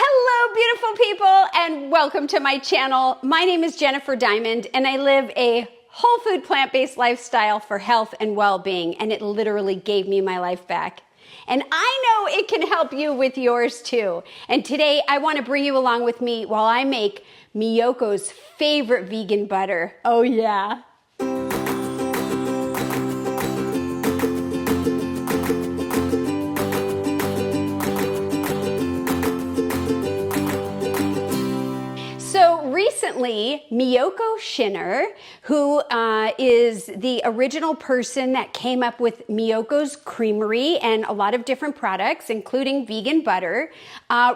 Hello, beautiful people, and welcome to my channel. My name is Jennifer Diamond, and I live a whole food, plant-based lifestyle for health and well-being, and it literally gave me my life back. And I know it can help you with yours too. And today I want to bring you along with me while I make Miyoko's favorite vegan butter. Oh yeah. Recently, Miyoko Schinner, who is the original person that came up with Miyoko's Creamery and a lot of different products, including vegan butter,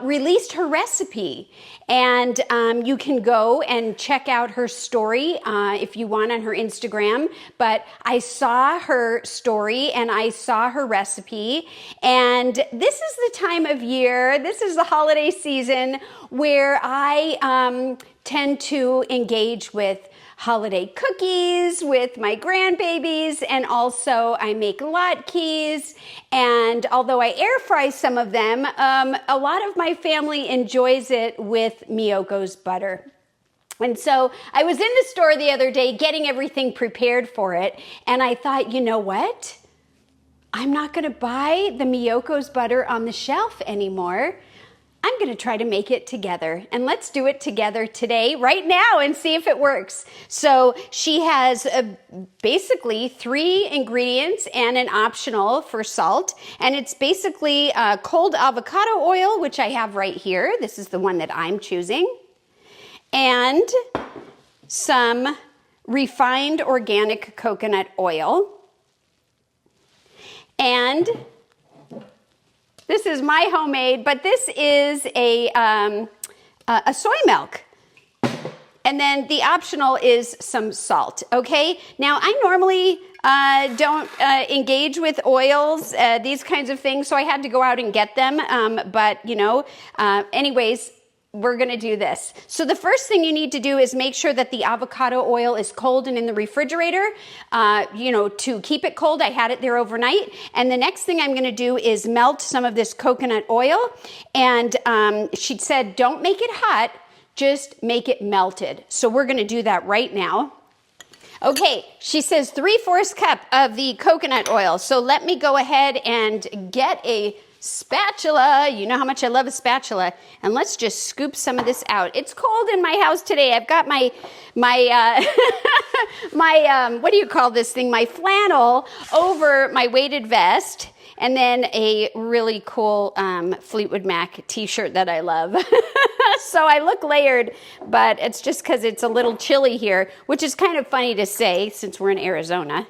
released her recipe. And you can go and check out her story if you want on her Instagram. But I saw her story and I saw her recipe. And this is the time of year, this is the holiday season where I tend to engage with holiday cookies with my grandbabies, and also I make latkes, and although I air fry some of them, a lot of my family enjoys it with Miyoko's butter. And so I was in the store the other day getting everything prepared for it, and I thought, you know what? I'm not gonna buy the Miyoko's butter on the shelf anymore. I'm going to try to make it together, and let's do it together today, right now, and see if it works. So she has basically 3 ingredients and an optional for salt, and it's basically cold avocado oil, which I have right here. This is the one that I'm choosing, and some refined organic coconut oil, and this is my homemade, but this is a soy milk. And then the optional is some salt, okay? Now, I normally don't engage with oils, these kinds of things, so I had to go out and get them. But, you know, anyways, we're gonna do this. So the first thing you need to do is make sure that the avocado oil is cold and in the refrigerator, you know, to keep it cold. I had it there overnight. And the next thing I'm gonna do is melt some of this coconut oil. And she said, don't make it hot, just make it melted. So we're gonna do that right now. Okay, she says 3/4 cup of the coconut oil. So let me go ahead and get a spatula. You know how much I love a spatula. And let's just scoop some of this out. It's cold in my house today. I've got my what do you call this thing? My flannel over my weighted vest, and then a really cool Fleetwood Mac t-shirt that I love. So I look layered, but it's just because it's a little chilly here, which is kind of funny to say since we're in Arizona.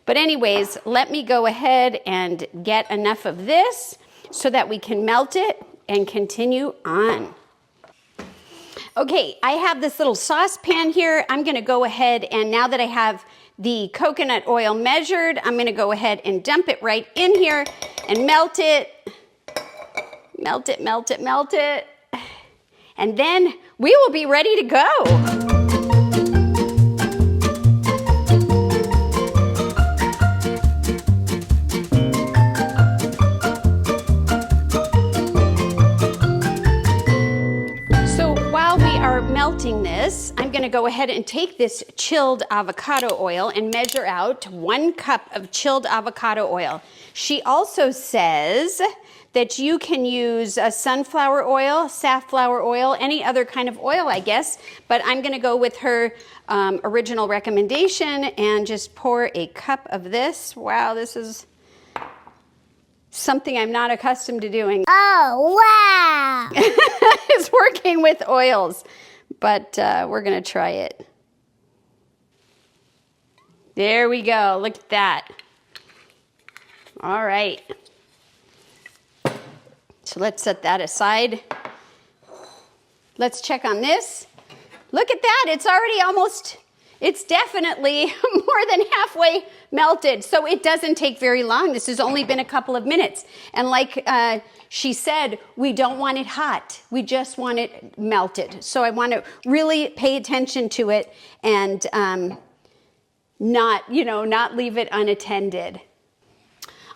But anyways, let me go ahead and get enough of this so that we can melt it and continue on. Okay, I have this little saucepan here. I'm gonna go ahead, and now that I have the coconut oil measured, I'm gonna go ahead and dump it right in here and melt it. Melt it, melt it, melt it. And then we will be ready to go. Melting this, I'm going to go ahead and take this chilled avocado oil and measure out 1 cup of chilled avocado oil. She also says that you can use sunflower oil, safflower oil, any other kind of oil, I guess, but I'm going to go with her original recommendation and just pour a cup of this. Wow, this is something I'm not accustomed to doing. Oh, wow! It's working with oils. But we're gonna try it. There we go, look at that. All right. So let's set that aside. Let's check on this. Look at that, it's already almost, it's definitely more than halfway melted. So it doesn't take very long. This has only been a couple of minutes. And like she said, we don't want it hot. We just want it melted. So I want to really pay attention to it and not leave it unattended.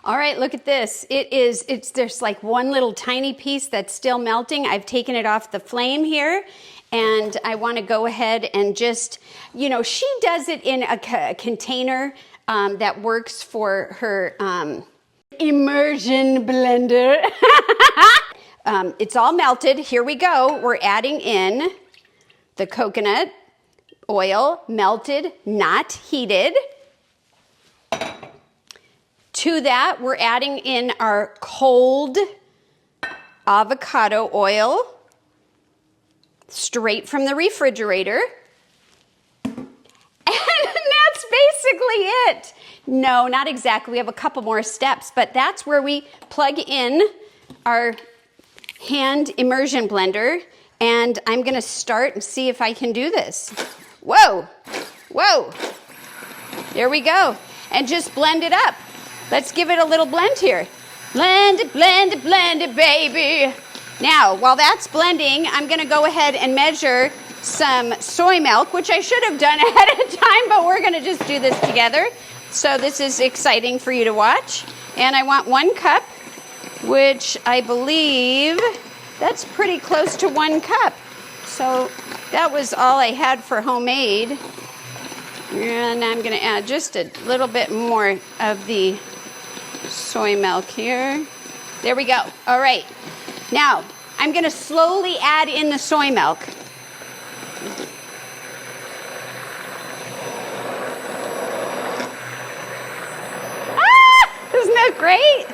All right, look at this. There's like one little tiny piece that's still melting. I've taken it off the flame here, and I want to go ahead and just, she does it in a container that works for her immersion blender. It's all melted. Here we go. We're adding in the coconut oil, melted, not heated. To that, we're adding in our cold avocado oil, straight from the refrigerator. And that's basically it. No, not exactly. We have a couple more steps, but that's where we plug in our hand immersion blender. And I'm going to start and see if I can do this. Whoa, whoa. There we go. And just blend it up. Let's give it a little blend here. Blend it, blend it, blend it, baby. Now, while that's blending, I'm going to go ahead and measure some soy milk, which I should have done ahead of time, but we're going to just do this together. So this is exciting for you to watch. And I want 1 cup, which I believe that's pretty close to 1 cup. So that was all I had for homemade. And I'm going to add just a little bit more of the soy milk here. There we go. All right. Now, I'm going to slowly add in the soy milk. Isn't that great?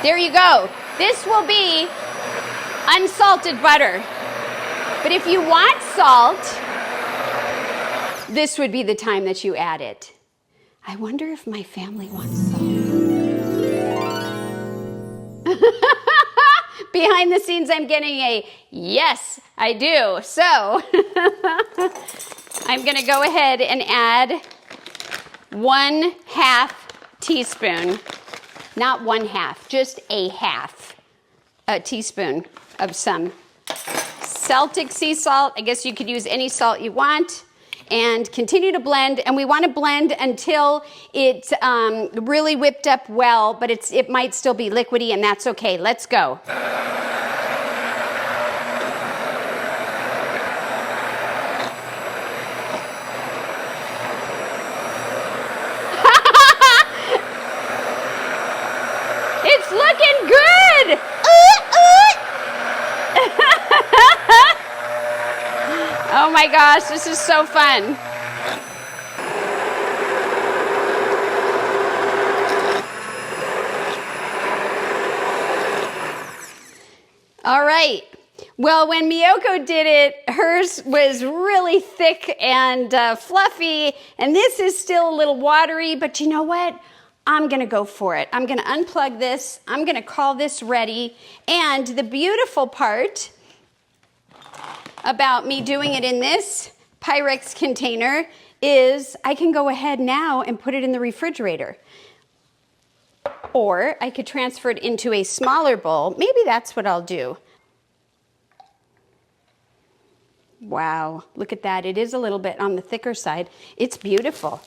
There you go. This will be unsalted butter. But if you want salt, this would be the time that you add it. I wonder if my family wants salt. Behind the scenes, I'm getting a yes, I do. So I'm going to go ahead and add 1/2 teaspoon, not 1/2, just a half a teaspoon of some Celtic sea salt. I guess you could use any salt you want. And continue to blend, and we want to blend until it's really whipped up well, but it might still be liquidy, and that's okay. Let's go. It's looking good! Oh my gosh, this is so fun. All right. Well, when Miyoko did it, hers was really thick and fluffy, and this is still a little watery, but you know what? I'm going to go for it. I'm going to unplug this. I'm going to call this ready. And the beautiful part about me doing it in this Pyrex container is I can go ahead now and put it in the refrigerator. Or I could transfer it into a smaller bowl. Maybe that's what I'll do. Wow, look at that. It is a little bit on the thicker side. It's beautiful.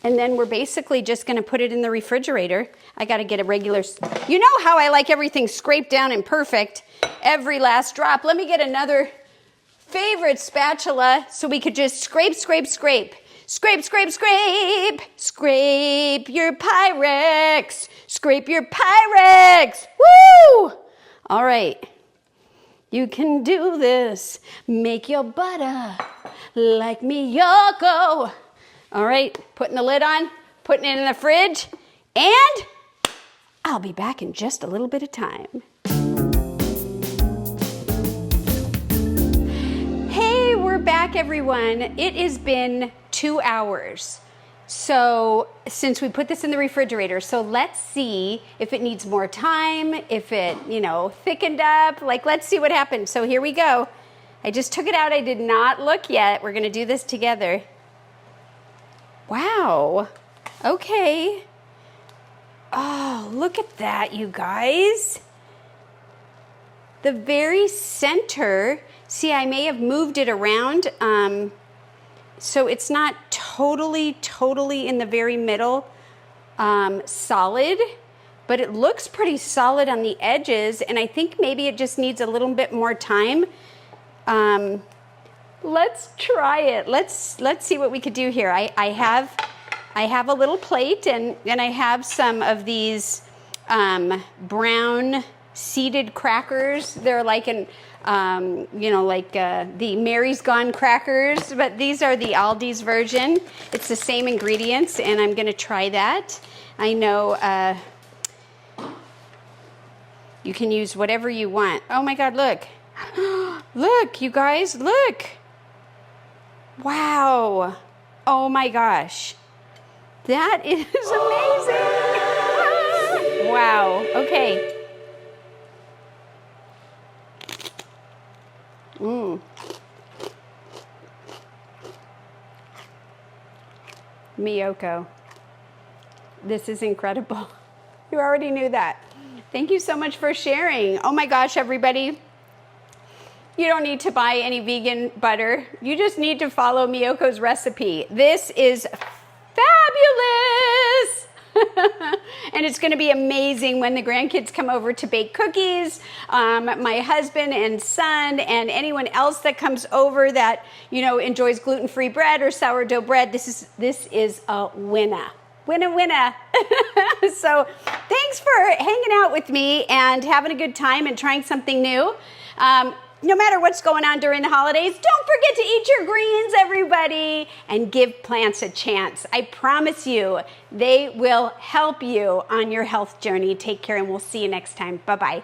And then we're basically just going to put it in the refrigerator. I got to get a regular, you know how I like everything scraped down and perfect, every last drop. Let me get another favorite spatula so we could just scrape, scrape, scrape. Scrape, scrape, scrape. Scrape your Pyrex. Scrape your Pyrex. Woo! All right. You can do this. Make your butter like Miyoko. All right, putting the lid on, putting it in the fridge, and I'll be back in just a little bit of time. Hey, we're back, everyone. It has been 2 hours. So since we put this in the refrigerator, so let's see if it needs more time, if it, thickened up, let's see what happens. So here we go. I just took it out. I did not look yet. We're going to do this together. Wow. Okay. Oh, look at that, you guys. The very center, see, I may have moved it around, so it's not totally in the very middle. solid, but it looks pretty solid on the edges, and I think maybe it just needs a little bit more time. Let's try it. Let's see what we could do here. I have a little plate, and I have some of these brown seeded crackers. They're like the Mary's Gone crackers, but these are the Aldi's version. It's the same ingredients, and I'm gonna try that. I know you can use whatever you want. Oh my God, look. Look, you guys, look. Wow. Oh my gosh. That is amazing. Wow. Okay. Miyoko. This is incredible. You already knew that. Thank you so much for sharing. Oh my gosh, everybody. You don't need to buy any vegan butter. You just need to follow Miyoko's recipe. This is fabulous. And it's going to be amazing when the grandkids come over to bake cookies. My husband and son and anyone else that comes over that, enjoys gluten-free bread or sourdough bread, this is a winner. Winner. So thanks for hanging out with me and having a good time and trying something new. No matter what's going on during the holidays, don't forget to eat your greens, everybody, and give plants a chance. I promise you, they will help you on your health journey. Take care, and we'll see you next time. Bye-bye.